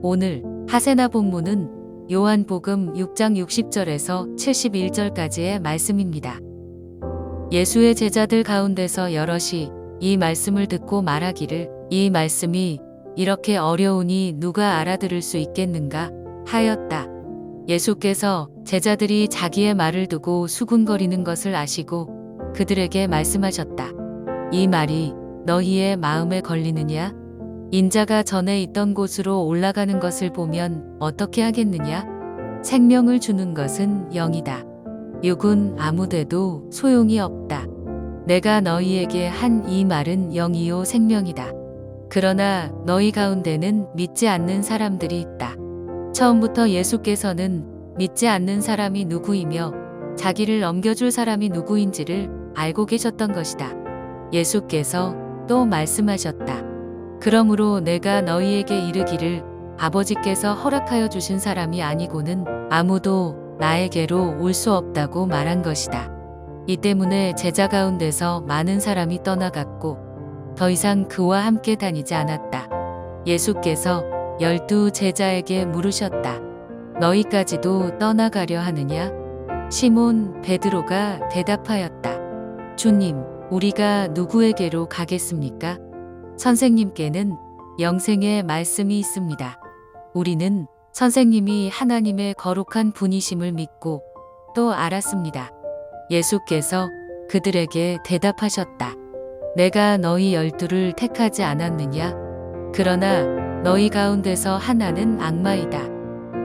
오늘 하세나 본문은 요한복음 6장 60절에서 71절까지의 말씀입니다. 예수의 제자들 가운데서 여럿이 이 말씀을 듣고 말하기를 이 말씀이 이렇게 어려우니 누가 알아들을 수 있겠는가 하였다. 예수께서 제자들이 자기의 말을 두고 수군거리는 것을 아시고 그들에게 말씀하셨다. 이 말이 너희의 마음에 걸리느냐? 인자가 전에 있던 곳으로 올라가는 것을 보면 어떻게 하겠느냐? 생명을 주는 것은 영이다. 육은 아무데도 소용이 없다. 내가 너희에게 한 이 말은 영이요 생명이다. 그러나 너희 가운데는 믿지 않는 사람들이 있다. 처음부터 예수께서는 믿지 않는 사람이 누구이며 자기를 넘겨줄 사람이 누구인지를 알고 계셨던 것이다. 예수께서 또 말씀하셨다. 그러므로 내가 너희에게 이르기를 아버지께서 허락하여 주신 사람이 아니고는 아무도 나에게로 올 수 없다고 말한 것이다. 이 때문에 제자 가운데서 많은 사람이 떠나갔고 더 이상 그와 함께 다니지 않았다. 예수께서 12 제자에게 물으셨다. 너희까지도 떠나가려 하느냐? 시몬 베드로가 대답하였다. 주님, 우리가 누구에게로 가겠습니까? 선생님께는 영생의 말씀이 있습니다. 우리는 선생님이 하나님의 거룩한 분이심을 믿고 또 알았습니다. 예수께서 그들에게 대답하셨다. 내가 너희 12를 택하지 않았느냐? 그러나 너희 가운데서 하나는 악마이다.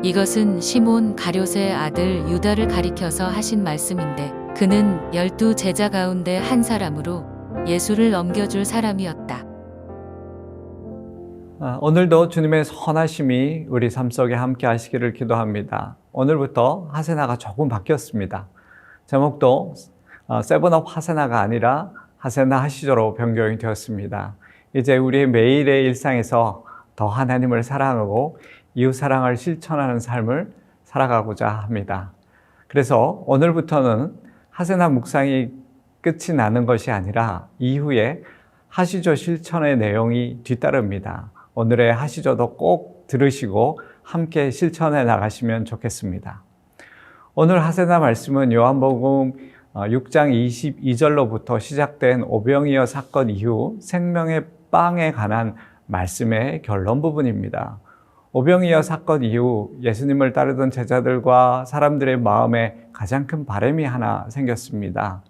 이것은 시몬 가룟의 아들 유다를 가리켜서 하신 말씀인데 그는 12 제자 가운데 한 사람으로 예수를 넘겨줄 사람이었다. 오늘도 주님의 선하심이 우리 삶 속에 함께 하시기를 기도합니다. 오늘부터 하세나가 조금 바뀌었습니다. 제목도 세븐업 하세나가 아니라 하세나 하시조로 변경이 되었습니다. 이제 우리의 매일의 일상에서 더 하나님을 사랑하고 이웃 사랑을 실천하는 삶을 살아가고자 합니다. 그래서 오늘부터는 하세나 묵상이 끝이 나는 것이 아니라 이후에 하시조 실천의 내용이 뒤따릅니다. 오늘의 하시조도 꼭 들으시고 함께 실천해 나가시면 좋겠습니다. 오늘 하세나 말씀은 요한복음 6장 22절로부터 시작된 오병이어 사건 이후 생명의 빵에 관한 말씀의 결론 부분입니다. 오병이어 사건 이후 예수님을 따르던 제자들과 사람들의 마음에 가장 큰 바람이 하나 생겼습니다.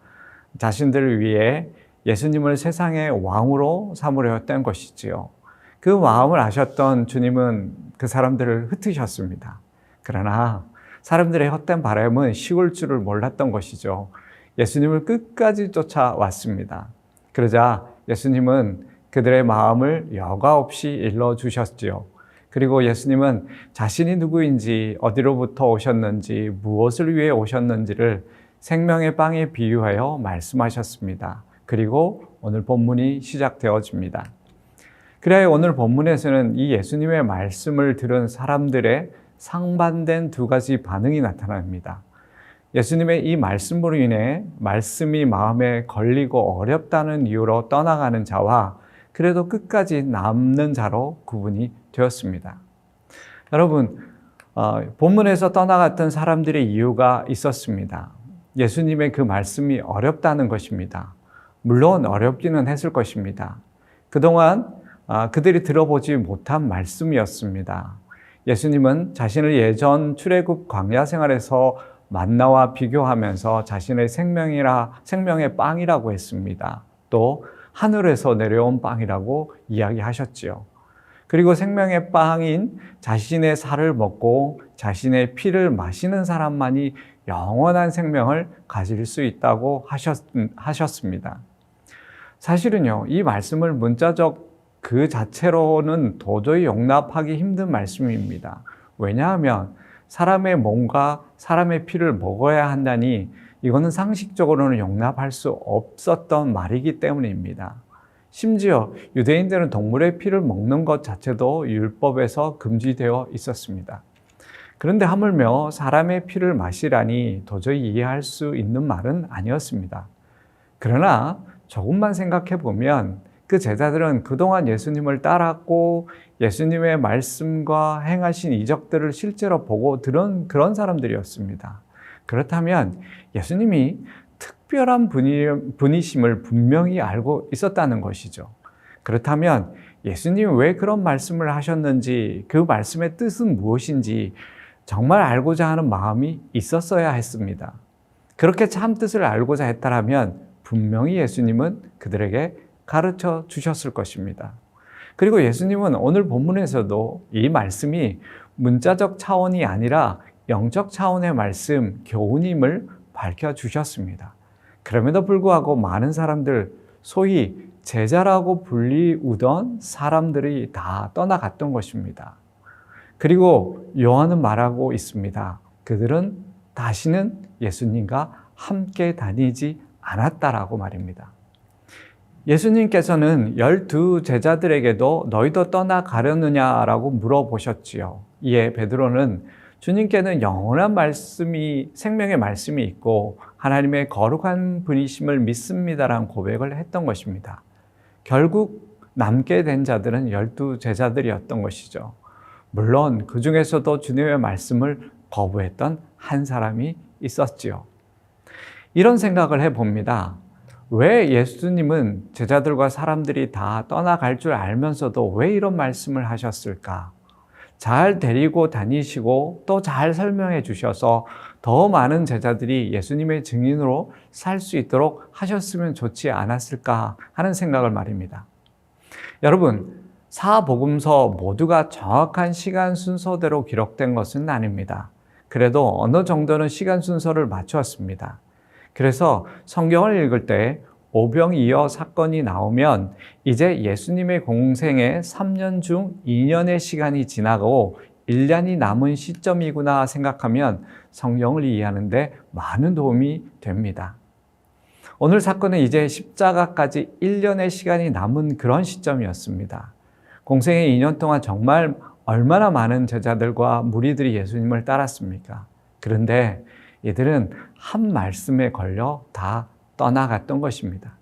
자신들을 위해 예수님을 세상의 왕으로 삼으려 했던 것이지요. 그 마음을 아셨던 주님은 그 사람들을 흩으셨습니다. 그러나 사람들의 헛된 바람은 식을 줄을 몰랐던 것이죠. 예수님을 끝까지 쫓아왔습니다. 그러자 예수님은 그들의 마음을 여과 없이 일러주셨지요. 그리고 예수님은 자신이 누구인지, 어디로부터 오셨는지, 무엇을 위해 오셨는지를 생명의 빵에 비유하여 말씀하셨습니다. 그리고 오늘 본문이 시작되어집니다. 그래야 오늘 본문에서는 이 예수님의 말씀을 들은 사람들의 상반된 두 가지 반응이 나타납니다. 예수님의 이 말씀으로 인해 말씀이 마음에 걸리고 어렵다는 이유로 떠나가는 자와 그래도 끝까지 남는 자로 구분이 되었습니다. 여러분, 본문에서 떠나갔던 사람들의 이유가 있었습니다. 예수님의 그 말씀이 어렵다는 것입니다. 물론 어렵기는 했을 것입니다. 그동안 그들이 들어보지 못한 말씀이었습니다. 예수님은 자신을 예전 출애굽 광야 생활에서 만나와 비교하면서 자신의 생명의 빵이라고 했습니다. 또 하늘에서 내려온 빵이라고 이야기하셨지요. 그리고 생명의 빵인 자신의 살을 먹고 자신의 피를 마시는 사람만이 영원한 생명을 가질 수 있다고 하셨습니다. 사실은요, 이 말씀을 문자적 그 자체로는 도저히 용납하기 힘든 말씀입니다. 왜냐하면 사람의 몸과 사람의 피를 먹어야 한다니 이거는 상식적으로는 용납할 수 없었던 말이기 때문입니다. 심지어 유대인들은 동물의 피를 먹는 것 자체도 율법에서 금지되어 있었습니다. 그런데 하물며 사람의 피를 마시라니 도저히 이해할 수 있는 말은 아니었습니다. 그러나 조금만 생각해 보면 그 제자들은 그동안 예수님을 따랐고 예수님의 말씀과 행하신 이적들을 실제로 보고 들은 그런 사람들이었습니다. 그렇다면 예수님이 특별한 분이심을 분명히 알고 있었다는 것이죠. 그렇다면 예수님이 왜 그런 말씀을 하셨는지, 그 말씀의 뜻은 무엇인지 정말 알고자 하는 마음이 있었어야 했습니다. 그렇게 참 뜻을 알고자 했다면 분명히 예수님은 그들에게 가르쳐 주셨을 것입니다. 그리고 예수님은 오늘 본문에서도 이 말씀이 문자적 차원이 아니라 영적 차원의 말씀, 교훈임을 밝혀주셨습니다. 그럼에도 불구하고 많은 사람들, 소위 제자라고 불리우던 사람들이 다 떠나갔던 것입니다. 그리고 요한은 말하고 있습니다. 그들은 다시는 예수님과 함께 다니지 않았다라고 말입니다. 예수님께서는 12 제자들에게도 너희도 떠나가려느냐라고 물어보셨지요. 이에 베드로는 주님께는 영원한 말씀이, 생명의 말씀이 있고 하나님의 거룩한 분이심을 믿습니다라는 고백을 했던 것입니다. 결국 남게 된 자들은 12 제자들이었던 것이죠. 물론 그 중에서도 주님의 말씀을 거부했던 한 사람이 있었지요. 이런 생각을 해봅니다. 왜 예수님은 제자들과 사람들이 다 떠나갈 줄 알면서도 왜 이런 말씀을 하셨을까? 잘 데리고 다니시고 또 잘 설명해 주셔서 더 많은 제자들이 예수님의 증인으로 살 수 있도록 하셨으면 좋지 않았을까 하는 생각을 말입니다. 여러분, 사복음서 모두가 정확한 시간 순서대로 기록된 것은 아닙니다. 그래도 어느 정도는 시간 순서를 맞추었습니다. 그래서 성경을 읽을 때 오병이어 사건이 나오면 이제 예수님의 공생의 3년 중 2년의 시간이 지나고 1년이 남은 시점이구나 생각하면 성경을 이해하는 데 많은 도움이 됩니다. 오늘 사건은 이제 십자가까지 1년의 시간이 남은 그런 시점이었습니다. 공생의 2년 동안 정말 얼마나 많은 제자들과 무리들이 예수님을 따랐습니까? 그런데 이들은 한 말씀에 걸려 다 떠나갔던 것입니다.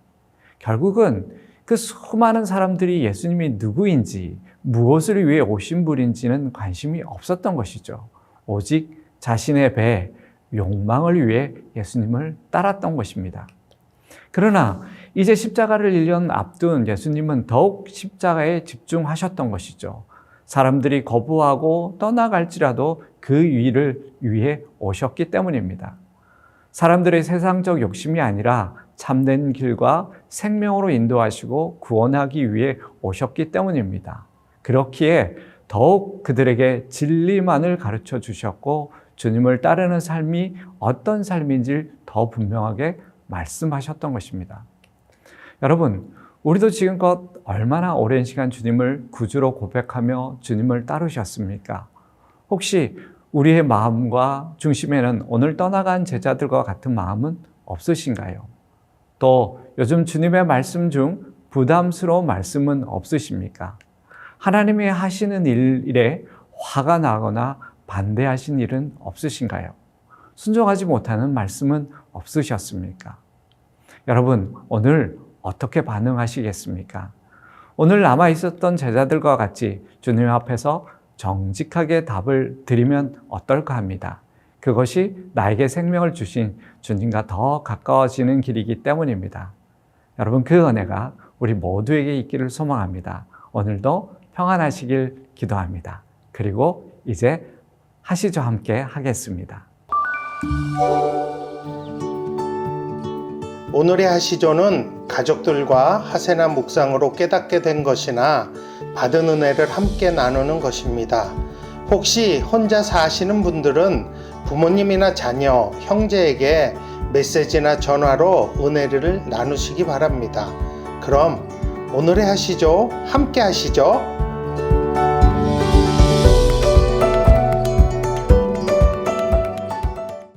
결국은 그 수많은 사람들이 예수님이 누구인지, 무엇을 위해 오신 분인지는 관심이 없었던 것이죠. 오직 자신의 배, 욕망을 위해 예수님을 따랐던 것입니다. 그러나 이제 십자가를 1년 앞둔 예수님은 더욱 십자가에 집중하셨던 것이죠. 사람들이 거부하고 떠나갈지라도 그 일을 위해 오셨기 때문입니다. 사람들의 세상적 욕심이 아니라 참된 길과 생명으로 인도하시고 구원하기 위해 오셨기 때문입니다. 그렇기에 더욱 그들에게 진리만을 가르쳐 주셨고 주님을 따르는 삶이 어떤 삶인지 더 분명하게 말씀하셨던 것입니다. 여러분, 우리도 지금껏 얼마나 오랜 시간 주님을 구주로 고백하며 주님을 따르셨습니까? 혹시 우리의 마음과 중심에는 오늘 떠나간 제자들과 같은 마음은 없으신가요? 또 요즘 주님의 말씀 중 부담스러운 말씀은 없으십니까? 하나님이 하시는 일에 화가 나거나 반대하신 일은 없으신가요? 순종하지 못하는 말씀은 없으셨습니까? 여러분, 오늘 어떻게 반응하시겠습니까? 오늘 남아있었던 제자들과 같이 주님 앞에서 정직하게 답을 드리면 어떨까 합니다. 그것이 나에게 생명을 주신 주님과 더 가까워지는 길이기 때문입니다. 여러분, 그 은혜가 우리 모두에게 있기를 소망합니다. 오늘도 평안하시길 기도합니다. 그리고 이제 하시죠 함께 하겠습니다. 오늘의 하시조는 가족들과 하세나 묵상으로 깨닫게 된 것이나 받은 은혜를 함께 나누는 것입니다. 혹시 혼자 사시는 분들은 부모님이나 자녀, 형제에게 메시지나 전화로 은혜를 나누시기 바랍니다. 그럼 오늘의 하시조 함께 하시죠.